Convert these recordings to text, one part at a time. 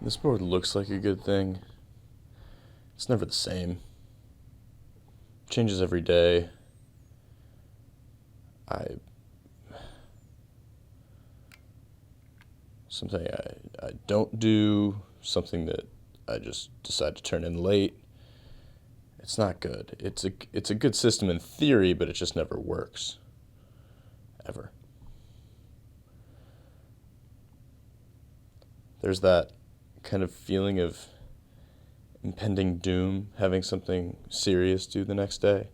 This board looks like a good thing. It's never the same. Changes every day. I something I don't do, something that I just decide to turn in late. It's not good. It's a good system in theory, but it just never works. Ever. There's that kind of feeling of impending doom, having something serious due the next day.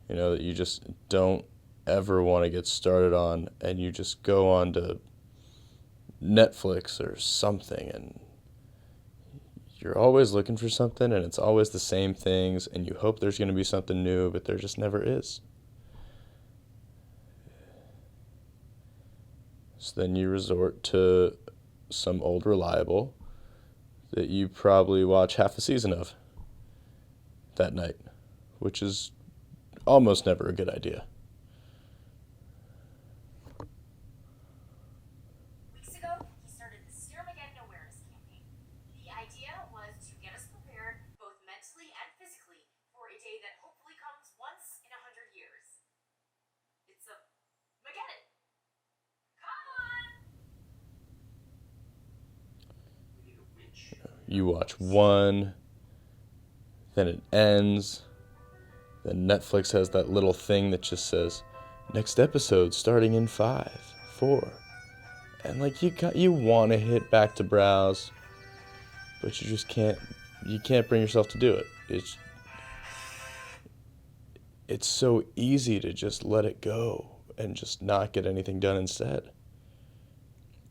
You know, that you just don't ever want to get started on, and you just go on to Netflix or something, and you're always looking for something, and it's always the same things, and you hope there's going to be something new, but there just never is. So then you resort to some old reliable that you probably watch half a season of that night, which is almost never a good idea. Weeks ago, he started the Steermageddon Awareness Campaign. The idea was to get us prepared, both mentally and physically, for a day that hopefully comes once in 100 years. It's a Mageddon. Come on! We need a witch. You watch one, then it ends, then Netflix has that little thing that just says, next episode starting in 5, 4. And like you want to hit back to browse, but you just can't bring yourself to do it. It's so easy to just let it go and just not get anything done instead.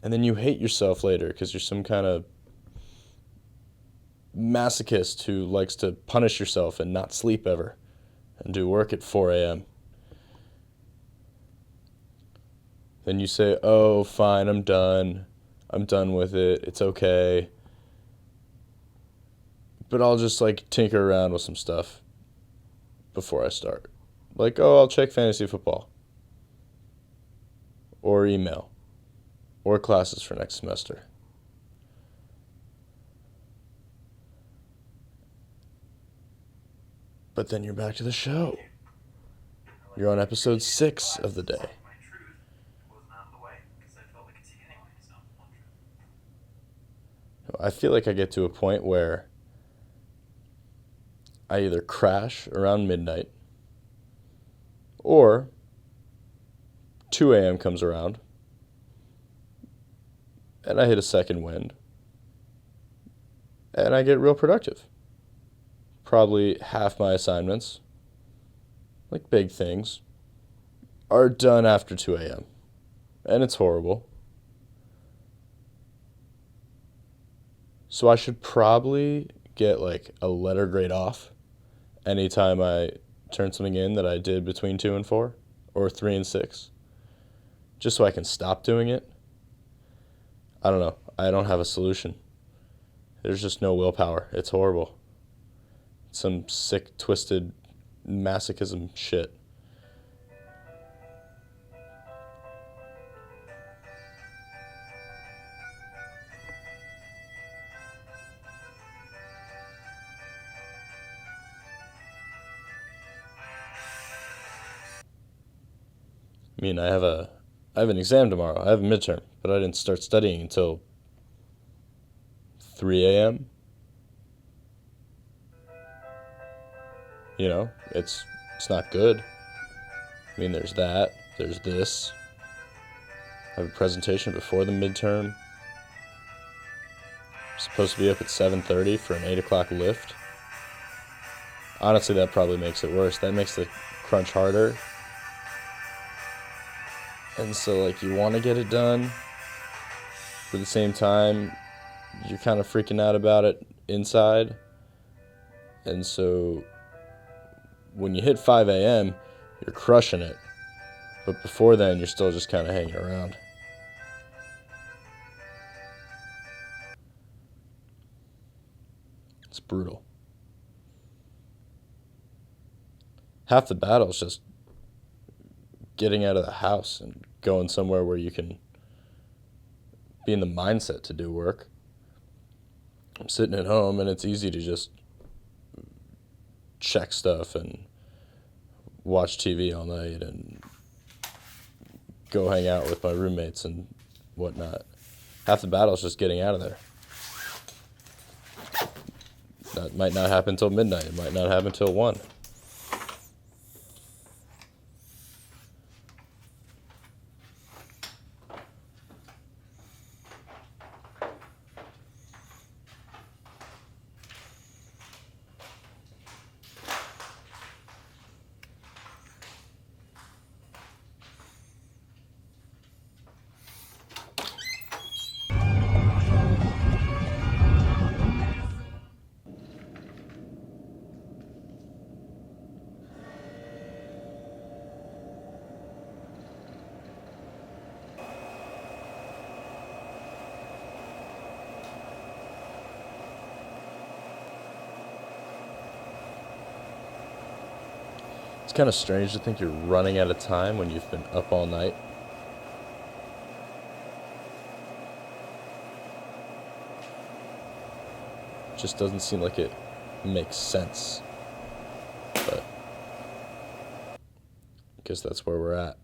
And then you hate yourself later because you're some kind of masochist who likes to punish yourself and not sleep ever and do work at 4 a.m. Then you say, oh, fine, I'm done. I'm done with it. It's okay. But I'll just like tinker around with some stuff before I start. Like, oh, I'll check fantasy football or email or classes for next semester. But then you're back to the show. You're on episode 6 of the day. I feel like I get to a point where I either crash around midnight or 2 a.m. comes around and I hit a second wind and I get real productive. Probably half my assignments, like big things, are done after 2 a.m. And it's horrible. So I should probably get like a letter grade off anytime I turn something in that I did between 2 and 4 or 3 and 6, just so I can stop doing it. I don't know. I don't have a solution. There's just no willpower. It's horrible. Some sick, twisted masochism shit. I mean, I have an exam tomorrow. I have a midterm, but I didn't start studying until 3 a.m. You know, it's not good. I mean, there's that. There's this. I have a presentation before the midterm. I'm supposed to be up at 7:30 for an 8 o'clock lift. Honestly, that probably makes it worse. That makes the crunch harder. And so, like, you want to get it done, but at the same time, you're kind of freaking out about it inside. And so, when you hit 5 a.m., you're crushing it. But before then, you're still just kind of hanging around. It's brutal. Half the battle is just getting out of the house and going somewhere where you can be in the mindset to do work. I'm sitting at home and it's easy to just check stuff and watch TV all night and go hang out with my roommates and whatnot. Half the battle is just getting out of there. That might not happen till midnight. It might not happen till 1. It's kind of strange to think you're running out of time when you've been up all night. It just doesn't seem like it makes sense. But I guess that's where we're at.